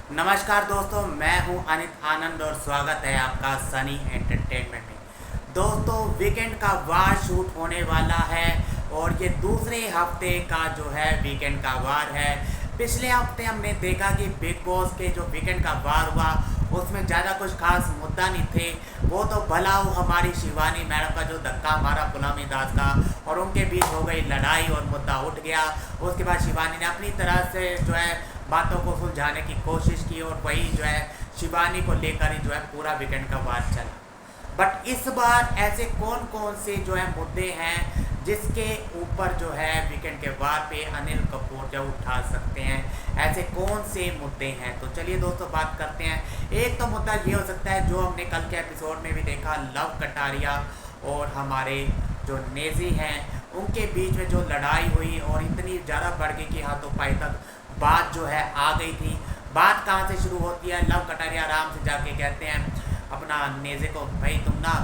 नमस्कार दोस्तों, मैं हूं अनित आनंद और स्वागत है आपका सनी एंटरटेनमेंट में। दोस्तों, वीकेंड का वार शूट होने वाला है और ये दूसरे हफ्ते का जो है वीकेंड का वार है। पिछले हफ्ते हमने देखा कि बिग बॉस के जो वीकेंड का वार हुआ उसमें ज़्यादा कुछ खास मुद्दा नहीं थे। वो तो भला वो हमारी शिवानी मैडम का जो धक्का मारा गुलामी दास का और उनके बीच हो गई लड़ाई और मुद्दा उठ गया। उसके बाद शिवानी ने अपनी तरह से जो है बातों को सुलझाने की कोशिश की और वही जो है शिवानी को लेकर ही जो है पूरा वीकेंड का वार चला। बट इस बार ऐसे कौन कौन से जो है मुद्दे हैं जिसके ऊपर जो है वीकेंड के वार पे अनिल कपूर जो उठा सकते हैं, ऐसे कौन से मुद्दे हैं? तो चलिए दोस्तों बात करते हैं। एक तो मुद्दा ये हो सकता है जो हमने कल के एपिसोड में भी देखा, लव कटारिया और हमारे जो नेजी हैं उनके बीच में जो लड़ाई हुई और इतनी ज़्यादा बढ़ गई कि हाथों पाई तक बात जो है आ गई थी। बात कहाँ से शुरू होती है? लव कटारिया आराम से जाके कहते हैं अपना नेज़े को, भाई तुम ना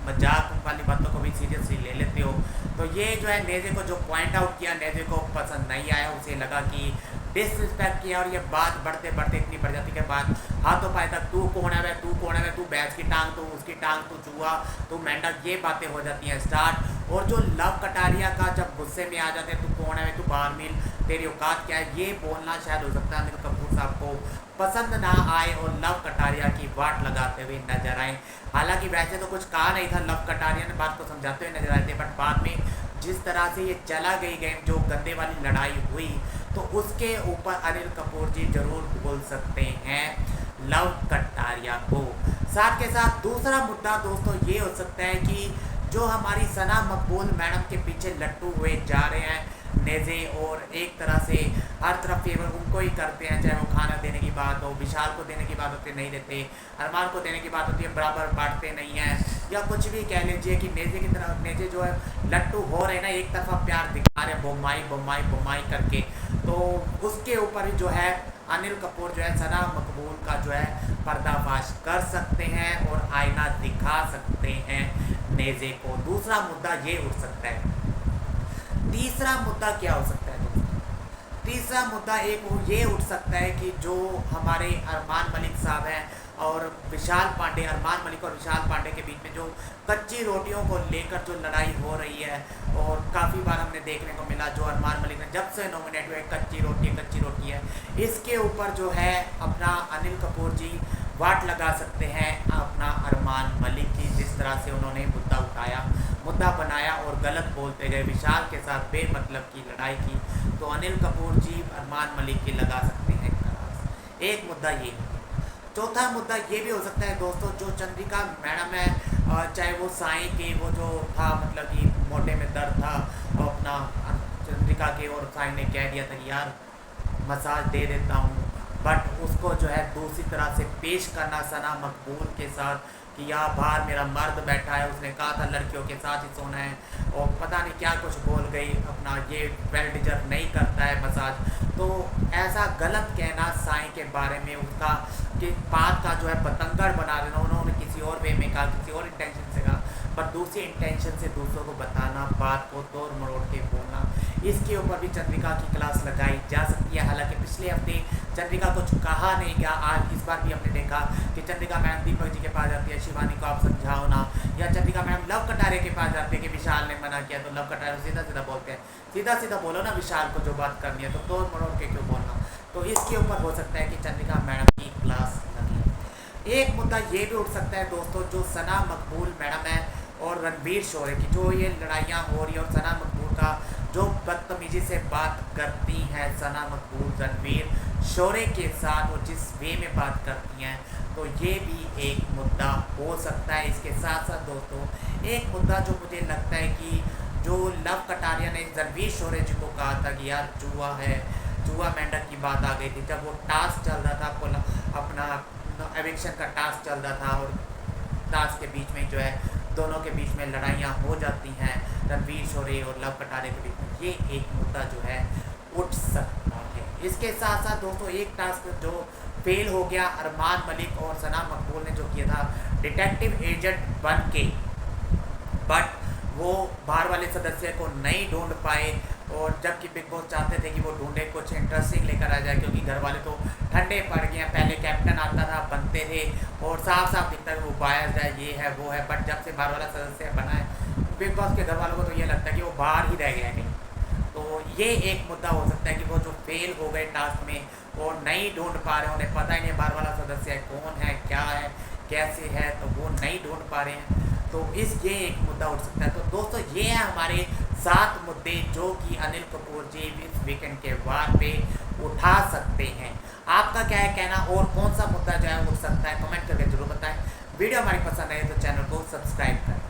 मजाक वाली बातों को भी सीरियसली ले लेते हो। तो ये जो है नेज़े को जो पॉइंट आउट किया, नेज़े को पसंद नहीं आया, उसे लगा कि डिसरिस्पेक्ट किया और ये बात बढ़ते बढ़ते इतनी बढ़ जाती के बाद हाथों पाए तक तू कौन है, तू कौन है, तू भैंस की टांग, तू उसकी टांग, तू चूहा, तू मेंढक, ये बातें हो जाती हैं स्टार्ट। और जो लव कटारिया का जब गुस्से में आ जाते हैं, तू कौन है, तू बाहर मिल, तेरी औकात क्या है, ये बोलना शायद हो सकता है अनिल कपूर साहब को पसंद ना आए और लव कटारिया की वाट लगाते हुए नजर आए। हालांकि वैसे तो कुछ कहा नहीं था, लव कटारिया ने बात को समझाते हुए नजर आए थे, बट बाद में जिस तरह से ये चला गई गेम, जो गंदे वाली लड़ाई हुई, तो उसके ऊपर अनिल कपूर जी जरूर बोल सकते हैं लव कटारिया को। साथ के साथ दूसरा मुद्दा दोस्तों ये हो सकता है कि जो हमारी सना मकबूल मैडम के पीछे लट्टू हुए जा रहे हैं नेज़े, और एक तरह से हर तरफ फेवर उनको ही करते हैं, चाहे वो खाना देने की बात हो, विशाल को देने की बात होती है नहीं देते, अरमान को देने की बात होती है बराबर बांटते नहीं हैं, या कुछ भी कह लीजिए कि नेज़े की तरफ नेज़े जो है लट्टू हो रहे हैं ना, एक तरफा प्यार दिखा रहे हैं बोमाई बोमाई बोमाई करके। तो उसके ऊपर जो है अनिल कपूर जो है सना मकबूल का जो है पर्दाफाश कर सकते हैं और आईना दिखा सकते हैं नेज़े को। दूसरा मुद्दा ये उठ सकता है। तीसरा मुद्दा क्या हो सकता है दोस्तों? तीसरा मुद्दा एक ये उठ सकता है कि जो हमारे अरमान मलिक साहब हैं और विशाल पांडे, अरमान मलिक और विशाल पांडे के बीच में जो कच्ची रोटियों को लेकर जो लड़ाई हो रही है, और काफ़ी बार हमने देखने को मिला जो अरमान मलिक ने जब से नॉमिनेट हुए कच्ची रोटी है, इसके ऊपर जो है अपना अनिल कपूर जी वाट लगा सकते हैं अपना अरमान मलिक की, जिस तरह से उन्होंने मुद्दा बनाया और गलत बोलते गए, विशाल के साथ बेमतलब की लड़ाई की, तो अनिल कपूर जी अरमान मलिक की लगा सकते हैं क्लास। एक मुद्दा ये है। चौथा मुद्दा ये भी हो सकता है दोस्तों, जो चंद्रिका मैडम है, चाहे वो साईं के वो जो था, मतलब कि मोटे में दर्द था, और अपना चंद्रिका के और साईं ने कह दिया था कि यार मसाज दे देता हूँ, बट उसको जो है दूसरी तरह से पेश करना सना मकबूल के साथ कि यहाँ बाहर मेरा मर्द बैठा है, उसने कहा था लड़कियों के साथ ही सोना है, और पता नहीं क्या कुछ बोल गई, अपना ये वेल डिजर्व नहीं करता है मसाज। तो ऐसा गलत कहना साईं के बारे में, उसका कि बात का जो है बतंगड़ बना देना, उन्होंने किसी और वे में कहा, किसी और इंटेंशन से कहा, पर दूसरी इंटेंशन से दूसरों को बताना, बात को तोड़ मरोड़ के बोलना, इसके ऊपर भी चंद्रिका की क्लास लगाई जा सकती है। हालांकि पिछले हफ्ते चंद्रिका कुछ कहा नहीं गया, आज इस बार भी हमने देखा कि चंद्रिका मैडम दीपक जी के पास जाती है, शिवानी को आप समझाओ ना, या चंद्रिका मैडम लव कटारे के पास जाती है कि विशाल ने मना किया, तो लव कटारे सीधा सीधा बोलते हैं, सीधा सीधा बोलो ना विशाल को जो बात करनी है, तो तोड़ मरोड़ के क्यों बोलना। तो इसके ऊपर हो सकता है कि चंद्रिका मैडम की क्लास लगी। एक मुद्दा ये भी उठ सकता है दोस्तों, जो सना मकबूल मैडम है और रणवीर शोरे की जो ये लड़ाइयाँ हो रही है, और सना मकबूल का जो बदतमीजी से बात करती हैं सना मकबूल रणवीर शोरे के साथ, और जिस वे में बात करती हैं, तो ये भी एक मुद्दा हो सकता है। इसके साथ साथ दोस्तों एक मुद्दा जो मुझे लगता है कि जो लव कटारिया ने रणवीर शोरे जी को कहा था कि यार चूहा है, चूहा मेंढक की बात आ गई थी, जब वो टास्क चल रहा था, अपना एविक्शन का टास्क चल रहा था, और टास्क के बीच में जो है दोनों के बीच में लड़ाइयाँ हो जाती हैं रणवीर शोरे और लव कटारे के बीच में, ये एक मुद्दा जो है उठ सकता है। इसके साथ साथ दोस्तों एक टास्क जो फेल हो गया अरमान मलिक और सना मकबूल ने जो किया था डिटेक्टिव एजेंट बन के, बट वो बाहर वाले सदस्य को नहीं ढूंढ पाए, और जबकि बिग बॉस चाहते थे कि वो ढूंढे कुछ इंटरेस्टिंग लेकर आ जाए, क्योंकि घर वाले तो ठंडे पड़ गए हैं। पहले कैप्टन आता था, बनते थे और साफ साफ दिखता है वो बायस है, ये है वो है, बट जब से बाहर वाला सदस्य बना है बिग बॉस के घर वालों को तो ये लगता है कि वो बाहर ही रह गया है कहीं। तो ये एक मुद्दा हो सकता है कि वो जो फेल हो गए टास्क में और नहीं ढूंढ पा रहे, उन्हें पता ही नहीं बाहर वाला सदस्य कौन है, क्या है, कैसे है, तो वो नहीं ढूंढ पा रहे हैं। तो ये एक मुद्दा उठ सकता है। तो दोस्तों ये है हमारे 7 मुद्दे जो कि अनिल कपूर जी इस वीकेंड के वार पे उठा सकते हैं। आपका क्या है कहना और कौन सा मुद्दा जो है उठ सकता है, कमेंट करके जरूर बताएं। वीडियो हमारी पसंद आए तो चैनल को सब्सक्राइब करें।